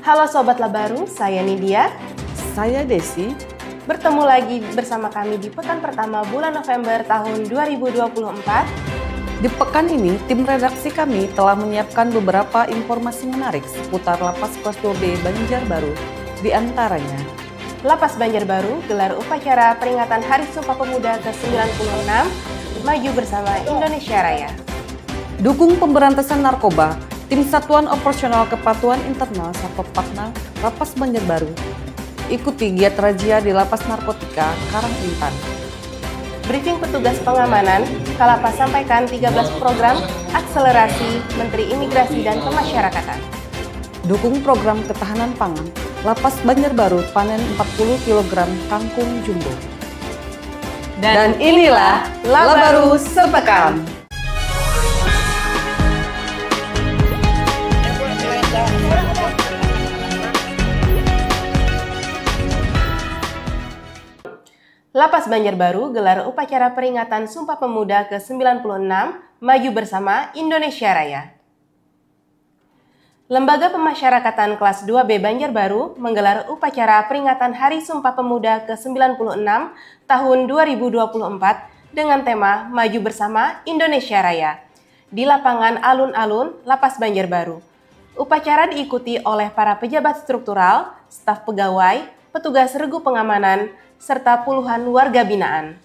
Halo Sobat Labaru, saya Nidia. Saya Desi. Bertemu lagi bersama kami di pekan pertama bulan November tahun 2024. Di pekan ini, tim redaksi kami telah menyiapkan beberapa informasi menarik seputar Lapas Kelas 2B Banjarbaru. Di antaranya, Lapas Banjarbaru gelar upacara peringatan Hari Sumpah Pemuda ke-96, Maju Bersama Indonesia Raya. dukung pemberantasan narkoba, tim Satuan Operasional Kepatuhan Internal Satpol Pakna Lapas Banjarbaru ikuti giat razia di Lapas Narkotika Karangintan. Briefing petugas pengamanan, Kalapas sampaikan 13 program akselerasi Menteri Imigrasi dan Pemasyarakatan. Dukung program ketahanan pangan, Lapas Banjarbaru panen 40 kg kangkung jumbo. Dan inilah Labaru Sepekan. Lapas Banjarbaru gelar upacara peringatan Sumpah Pemuda ke-96, Maju Bersama Indonesia Raya. Lembaga Pemasyarakatan Kelas 2B Banjarbaru menggelar upacara peringatan Hari Sumpah Pemuda ke-96 tahun 2024 dengan tema Maju Bersama Indonesia Raya di lapangan Alun-Alun, Lapas Banjarbaru. Upacara diikuti oleh para pejabat struktural, staf pegawai, petugas regu pengamanan, serta puluhan warga binaan.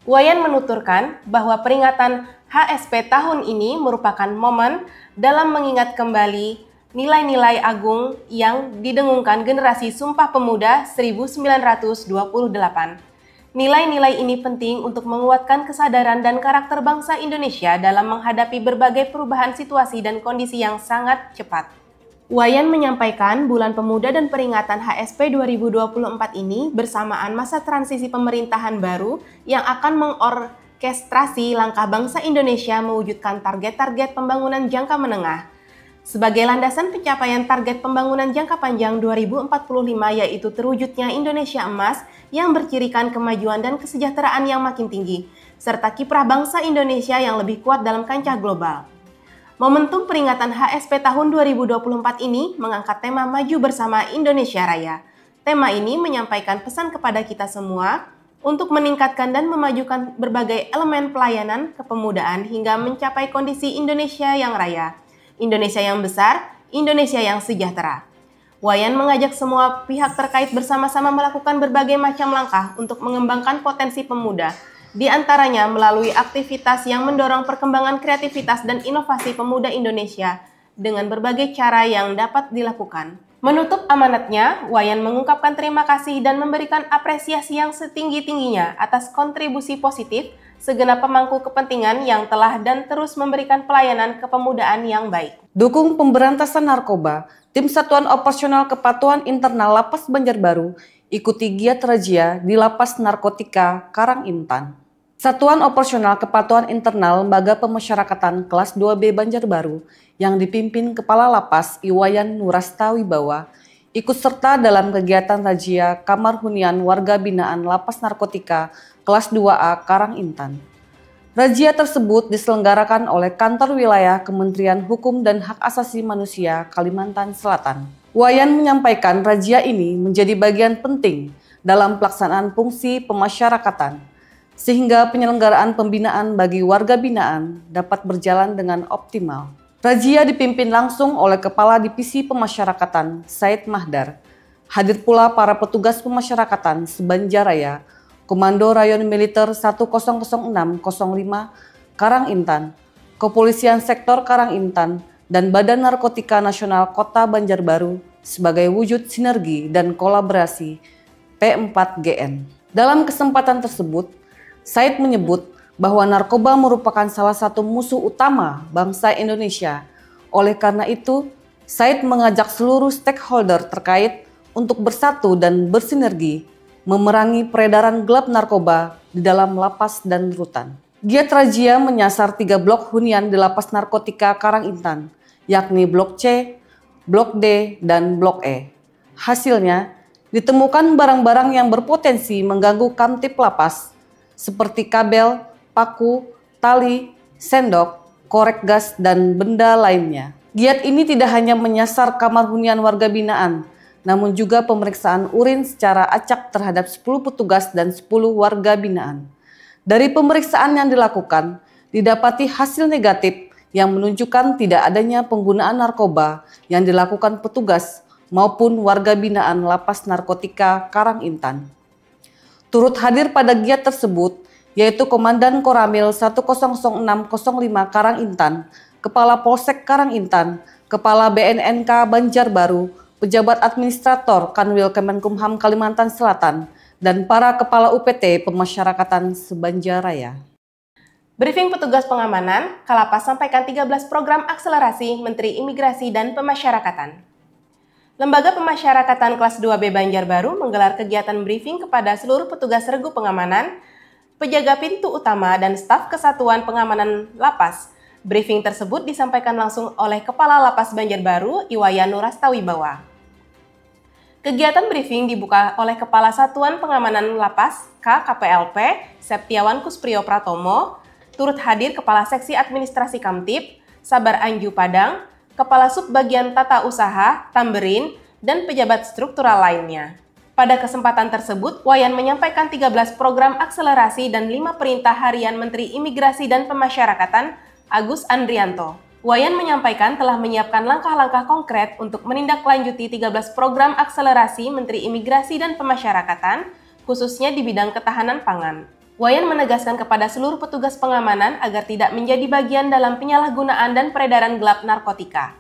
Wayan menuturkan bahwa peringatan HSP tahun ini merupakan momen dalam mengingat kembali nilai-nilai agung yang didengungkan generasi Sumpah Pemuda 1928. Nilai-nilai ini penting untuk menguatkan kesadaran dan karakter bangsa Indonesia dalam menghadapi berbagai perubahan situasi dan kondisi yang sangat cepat. Wayan menyampaikan Bulan Pemuda dan peringatan HSP 2024 ini bersamaan masa transisi pemerintahan baru yang akan mengorkestrasi langkah bangsa Indonesia mewujudkan target-target pembangunan jangka menengah. Sebagai landasan pencapaian target pembangunan jangka panjang 2045 yaitu terwujudnya Indonesia Emas yang bercirikan kemajuan dan kesejahteraan yang makin tinggi, serta kiprah bangsa Indonesia yang lebih kuat dalam kancah global. Momentum peringatan HSP tahun 2024 ini mengangkat tema Maju Bersama Indonesia Raya. Tema ini menyampaikan pesan kepada kita semua untuk meningkatkan dan memajukan berbagai elemen pelayanan kepemudaan hingga mencapai kondisi Indonesia yang raya, Indonesia yang besar, Indonesia yang sejahtera. Wayan mengajak semua pihak terkait bersama-sama melakukan berbagai macam langkah untuk mengembangkan potensi pemuda, di antaranya melalui aktivitas yang mendorong perkembangan kreativitas dan inovasi pemuda Indonesia dengan berbagai cara yang dapat dilakukan. Menutup amanatnya, Wayan mengungkapkan terima kasih dan memberikan apresiasi yang setinggi-tingginya atas kontribusi positif segenap pemangku kepentingan yang telah dan terus memberikan pelayanan kepemudaan yang baik. Dukung pemberantasan narkoba, tim Satuan Operasional Kepatuhan Internal Lapas Banjarbaru ikuti giat razia di Lapas Narkotika Karangintan. Satuan Operasional Kepatuhan Internal Lembaga Pemasyarakatan Kelas 2B Banjarbaru yang dipimpin Kepala Lapas Iwayan Nurasta Wibawa ikut serta dalam kegiatan razia kamar hunian warga binaan Lapas Narkotika Kelas 2A Karangintan. Razia tersebut diselenggarakan oleh Kantor Wilayah Kementerian Hukum dan Hak Asasi Manusia Kalimantan Selatan. Wayan menyampaikan razia ini menjadi bagian penting dalam pelaksanaan fungsi pemasyarakatan, sehingga penyelenggaraan pembinaan bagi warga binaan dapat berjalan dengan optimal. Razia dipimpin langsung oleh Kepala Divisi Pemasyarakatan Said Mahdar. Hadir pula para petugas pemasyarakatan Sebanjaraya, Komando Rayon Militer 1000605 Karangintan, Kepolisian Sektor Karangintan, dan Badan Narkotika Nasional Kota Banjarbaru sebagai wujud sinergi dan kolaborasi P4GN. Dalam kesempatan tersebut, Said menyebut bahwa narkoba merupakan salah satu musuh utama bangsa Indonesia. Oleh karena itu, Said mengajak seluruh stakeholder terkait untuk bersatu dan bersinergi memerangi peredaran gelap narkoba di dalam lapas dan rutan. Giat razia menyasar 3 blok hunian di Lapas Narkotika Karangintan, yakni Blok C, Blok D, dan Blok E. Hasilnya, ditemukan barang-barang yang berpotensi mengganggu kamtip lapas, seperti kabel, paku, tali, sendok, korek gas, dan benda lainnya. Giat ini tidak hanya menyasar kamar hunian warga binaan, namun juga pemeriksaan urin secara acak terhadap 10 petugas dan 10 warga binaan. Dari pemeriksaan yang dilakukan, didapati hasil negatif yang menunjukkan tidak adanya penggunaan narkoba yang dilakukan petugas maupun warga binaan Lapas Narkotika Karangintan. Turut hadir pada giat tersebut yaitu Komandan Koramil 10605 Karangintan, Kepala Polsek Karangintan, Kepala BNNK Banjarbaru, pejabat administrator Kanwil Kemenkumham Kalimantan Selatan, dan para Kepala UPT Pemasyarakatan Sebanjaraya. Briefing petugas pengamanan, Kalapas sampaikan 13 program akselerasi Menteri Imigrasi dan Pemasyarakatan. Lembaga Pemasyarakatan kelas 2B Banjarbaru menggelar kegiatan briefing kepada seluruh petugas regu pengamanan, penjaga pintu utama, dan staf Kesatuan Pengamanan Lapas. Briefing tersebut disampaikan langsung oleh Kepala Lapas Banjarbaru, Iwayan Nurastawibawa. Kegiatan briefing dibuka oleh Kepala Satuan Pengamanan Lapas KKPLP, Septiawan Kuspriyo Pratomo, turut hadir Kepala Seksi Administrasi Kamtib, Sabar Anju Padang, Kepala Subbagian Tata Usaha, Tamberin, dan pejabat struktural lainnya. Pada kesempatan tersebut, Wayan menyampaikan 13 program akselerasi dan 5 perintah harian Menteri Imigrasi dan Pemasyarakatan, Agus Andrianto. Wayan menyampaikan telah menyiapkan langkah-langkah konkret untuk menindaklanjuti 13 program akselerasi Menteri Imigrasi dan Pemasyarakatan, khususnya di bidang ketahanan pangan. Wayan menegaskan kepada seluruh petugas pengamanan agar tidak menjadi bagian dalam penyalahgunaan dan peredaran gelap narkotika.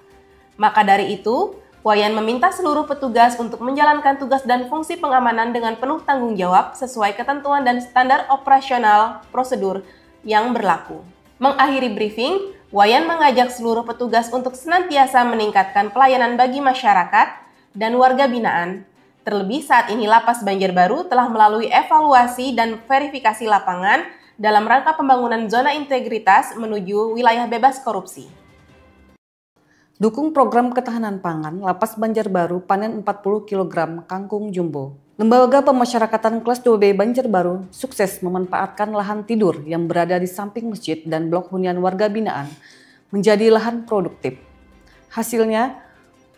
Maka dari itu, Wayan meminta seluruh petugas untuk menjalankan tugas dan fungsi pengamanan dengan penuh tanggung jawab sesuai ketentuan dan standar operasional prosedur yang berlaku. Mengakhiri briefing, Wayan mengajak seluruh petugas untuk senantiasa meningkatkan pelayanan bagi masyarakat dan warga binaan. Terlebih saat ini Lapas Banjarbaru telah melalui evaluasi dan verifikasi lapangan dalam rangka pembangunan zona integritas menuju wilayah bebas korupsi. Dukung program ketahanan pangan, Lapas Banjarbaru panen 40 kg kangkung jumbo. Lembaga Pemasyarakatan kelas 2B Banjarbaru sukses memanfaatkan lahan tidur yang berada di samping masjid dan blok hunian warga binaan menjadi lahan produktif. Hasilnya,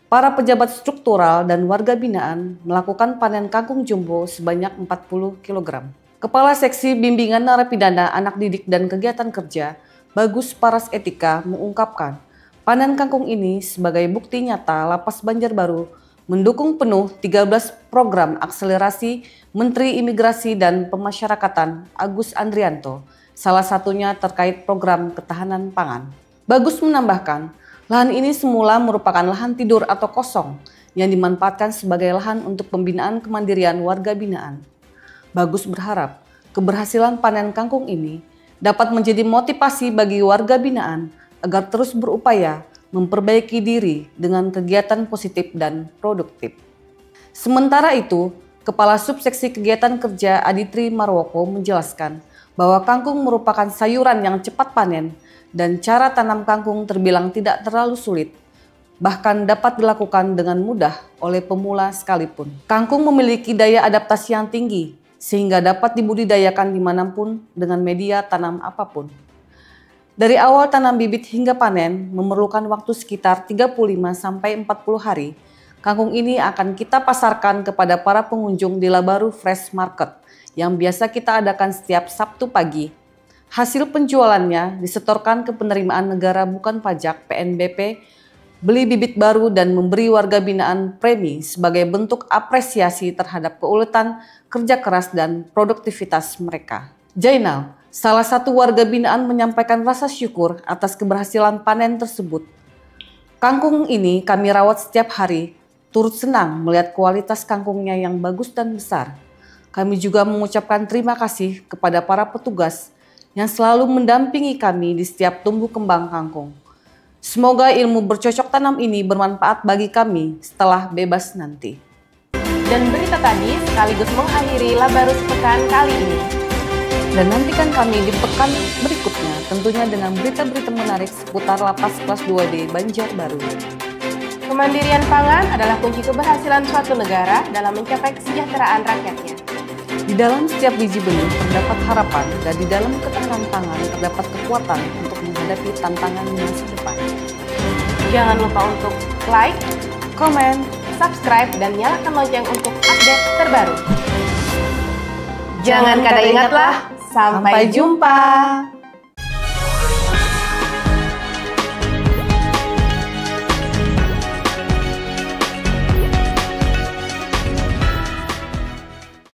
para pejabat struktural dan warga binaan melakukan panen kangkung jumbo sebanyak 40 kg. Kepala Seksi Bimbingan Narapidana Anak Didik dan Kegiatan Kerja, Bagus Paras Etika, mengungkapkan, panen kangkung ini sebagai bukti nyata Lapas Banjarbaru mendukung penuh 13 program akselerasi Menteri Imigrasi dan Pemasyarakatan Agus Andrianto, salah satunya terkait program ketahanan pangan. Bagus menambahkan, lahan ini semula merupakan lahan tidur atau kosong yang dimanfaatkan sebagai lahan untuk pembinaan kemandirian warga binaan. Bagus berharap keberhasilan panen kangkung ini dapat menjadi motivasi bagi warga binaan agar terus berupaya memperbaiki diri dengan kegiatan positif dan produktif. Sementara itu, Kepala Subseksi Kegiatan Kerja Aditri Marwoko menjelaskan bahwa kangkung merupakan sayuran yang cepat panen dan cara tanam kangkung terbilang tidak terlalu sulit, bahkan dapat dilakukan dengan mudah oleh pemula sekalipun. Kangkung memiliki daya adaptasi yang tinggi, sehingga dapat dibudidayakan dimanapun dengan media tanam apapun. Dari awal tanam bibit hingga panen memerlukan waktu sekitar 35-40 hari. Kangkung ini akan kita pasarkan kepada para pengunjung di Labaru Fresh Market yang biasa kita adakan setiap Sabtu pagi. Hasil penjualannya disetorkan ke penerimaan negara bukan pajak PNBP, beli bibit baru dan memberi warga binaan premi sebagai bentuk apresiasi terhadap keuletan, kerja keras dan produktivitas mereka. Jainal, salah satu warga binaan, menyampaikan rasa syukur atas keberhasilan panen tersebut. Kangkung ini kami rawat setiap hari, turut senang melihat kualitas kangkungnya yang bagus dan besar. Kami juga mengucapkan terima kasih kepada para petugas yang selalu mendampingi kami di setiap tumbuh kembang kangkung. Semoga ilmu bercocok tanam ini bermanfaat bagi kami setelah bebas nanti. Dan berita tadi sekaligus mengakhiri Labaru sepekan kali ini. Dan nantikan kami di pekan berikutnya tentunya dengan berita-berita menarik seputar Lapas kelas 2D Banjarbaru. Kemandirian pangan adalah kunci keberhasilan suatu negara dalam mencapai kesejahteraan rakyatnya. Di dalam setiap biji benih terdapat harapan dan di dalam ketahanan pangan terdapat kekuatan untuk menghadapi tantangan masa depan. Jangan lupa untuk like, komen, subscribe, dan nyalakan lonceng untuk update terbaru. Jangan kada ingatlah, sampai jumpa.